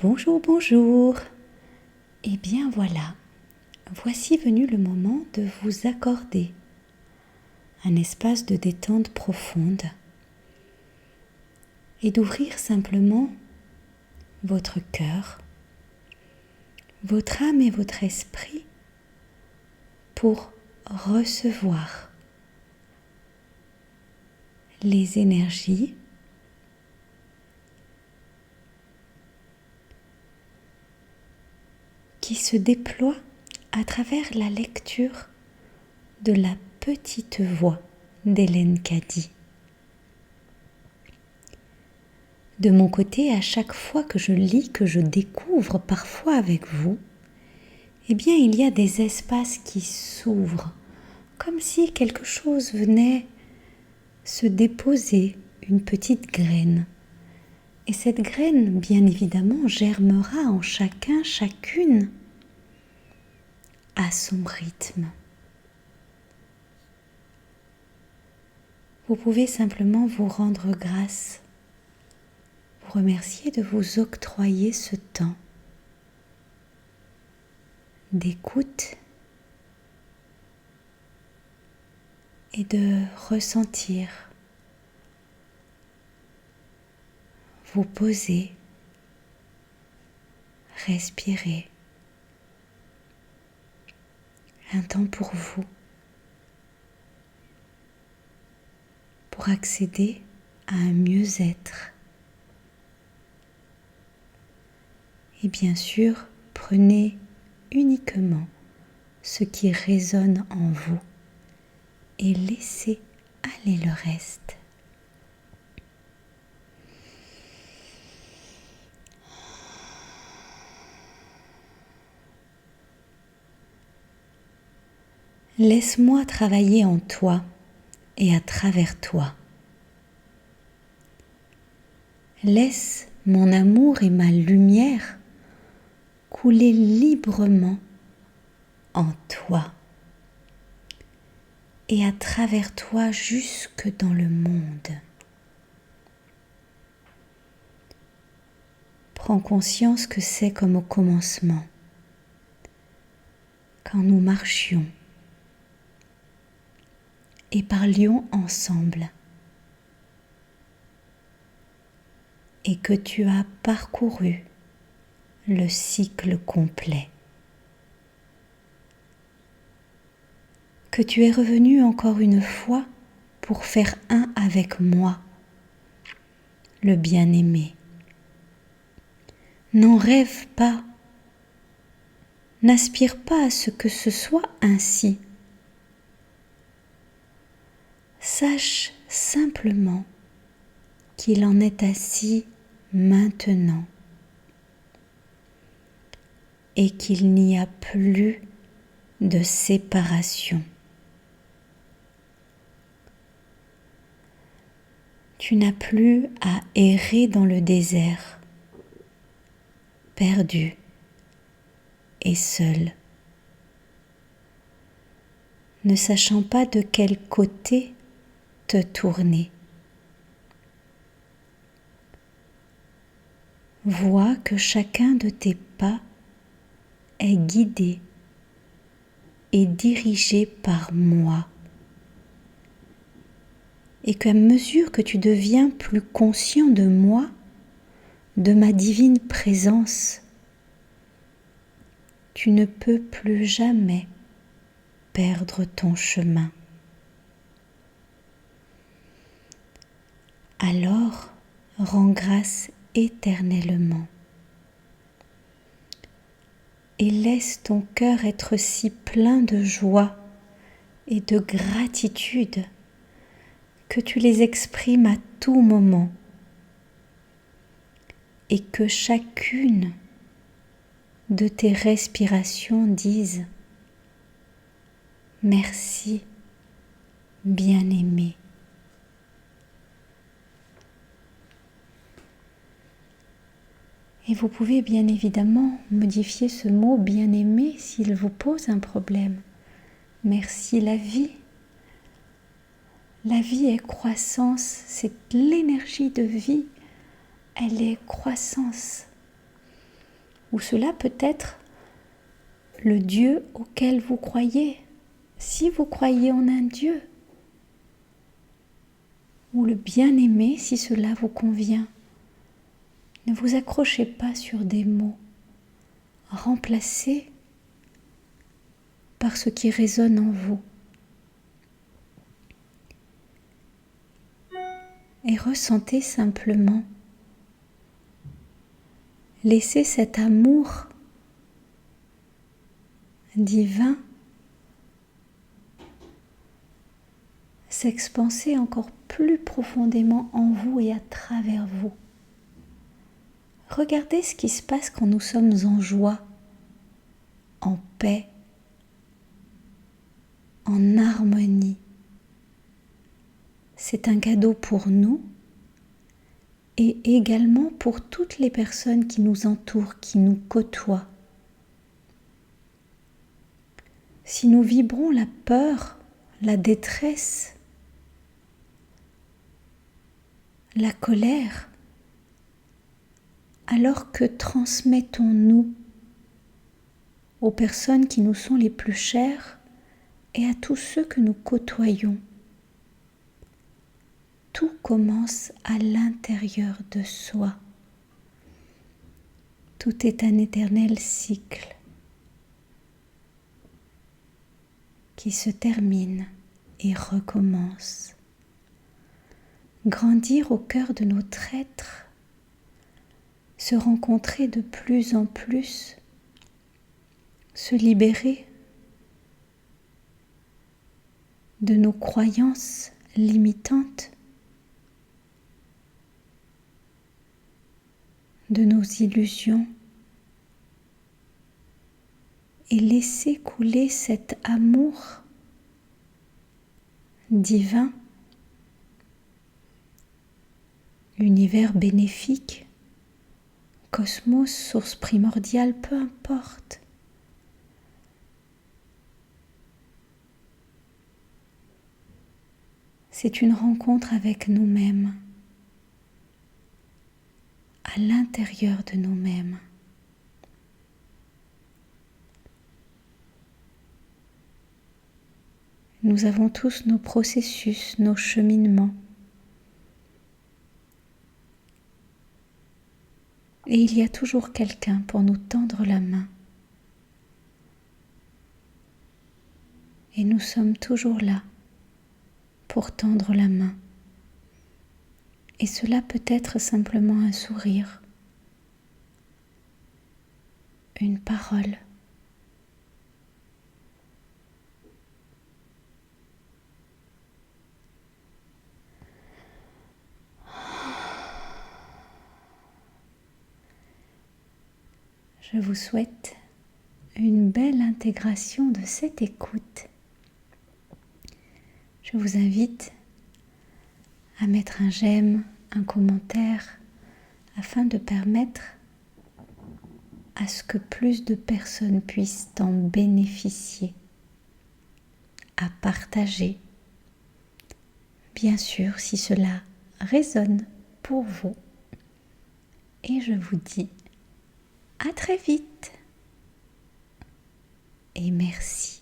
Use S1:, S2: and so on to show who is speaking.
S1: Bonjour, bonjour. Eh bien voilà, voici venu le moment de vous accorder un espace de détente profonde et d'ouvrir simplement votre cœur, votre âme et votre esprit pour recevoir les énergies qui se déploient à travers la lecture de la petite voix d'Hélène Cady. De mon côté, à chaque fois que je lis, que je découvre parfois avec vous, eh bien il y a des espaces qui s'ouvrent, comme si quelque chose venait se déposer, une petite graine. Et cette graine, bien évidemment, germera en chacun, chacune, à son rythme. Vous pouvez simplement vous rendre grâce, vous remercier de vous octroyer ce temps d'écoute et de ressentir, vous poser, respirer. Un temps pour vous, pour accéder à un mieux-être. Et bien sûr, prenez uniquement ce qui résonne en vous et laissez aller le reste. Laisse-moi travailler en toi et à travers toi. Laisse mon amour et ma lumière couler librement en toi et à travers toi jusque dans le monde. Prends conscience que c'est comme au commencement, quand nous marchions et parlions ensemble, et que tu as parcouru le cycle complet. Que tu es revenu encore une fois pour faire un avec moi, le bien-aimé. N'en rêve pas, n'aspire pas à ce que ce soit ainsi. Sache simplement qu'il en est ainsi maintenant et qu'il n'y a plus de séparation. Tu n'as plus à errer dans le désert, perdu et seul, ne sachant pas de quel côté te tourner. Vois que chacun de tes pas est guidé et dirigé par moi, et qu'à mesure que tu deviens plus conscient de moi, de ma divine présence, tu ne peux plus jamais perdre ton chemin. Alors, rends grâce éternellement et laisse ton cœur être si plein de joie et de gratitude que tu les exprimes à tout moment et que chacune de tes respirations dise « Merci, bien-aimé ». Et vous pouvez bien évidemment modifier ce mot « bien-aimé » s'il vous pose un problème. Merci la vie. La vie est croissance, c'est l'énergie de vie, elle est croissance. ou cela peut être le Dieu auquel vous croyez, si vous croyez en un Dieu, ou le bien-aimé si cela vous convient. Ne vous accrochez pas sur des mots, remplacez par ce qui résonne en vous. Et ressentez simplement. Laissez cet amour divin s'expanser encore plus profondément en vous et à travers vous. Regardez ce qui se passe quand nous sommes en joie, en paix, en harmonie. C'est un cadeau pour nous et également pour toutes les personnes qui nous entourent, qui nous côtoient. Si nous vibrons la peur, la détresse, la colère, alors que transmettons-nous aux personnes qui nous sont les plus chères et à tous ceux que nous côtoyons. Tout commence à l'intérieur de soi. Tout est un éternel cycle qui se termine et recommence. Grandir au cœur de notre être, se rencontrer de plus en plus, se libérer de nos croyances limitantes, de nos illusions, et laisser couler cet amour divin, univers bénéfique, cosmos, source primordiale, peu importe. C'est une rencontre avec nous-mêmes, à l'intérieur de nous-mêmes. Nous avons tous nos processus, nos cheminements. Et il y a toujours quelqu'un pour nous tendre la main. Et nous sommes toujours là pour tendre la main. Et cela peut être simplement un sourire, une parole. Je vous souhaite une belle intégration de cette écoute. Je vous invite à mettre un j'aime, un commentaire, afin de permettre à ce que plus de personnes puissent en bénéficier, à partager. Bien sûr, si cela résonne pour vous. Et je vous dis à très vite et merci.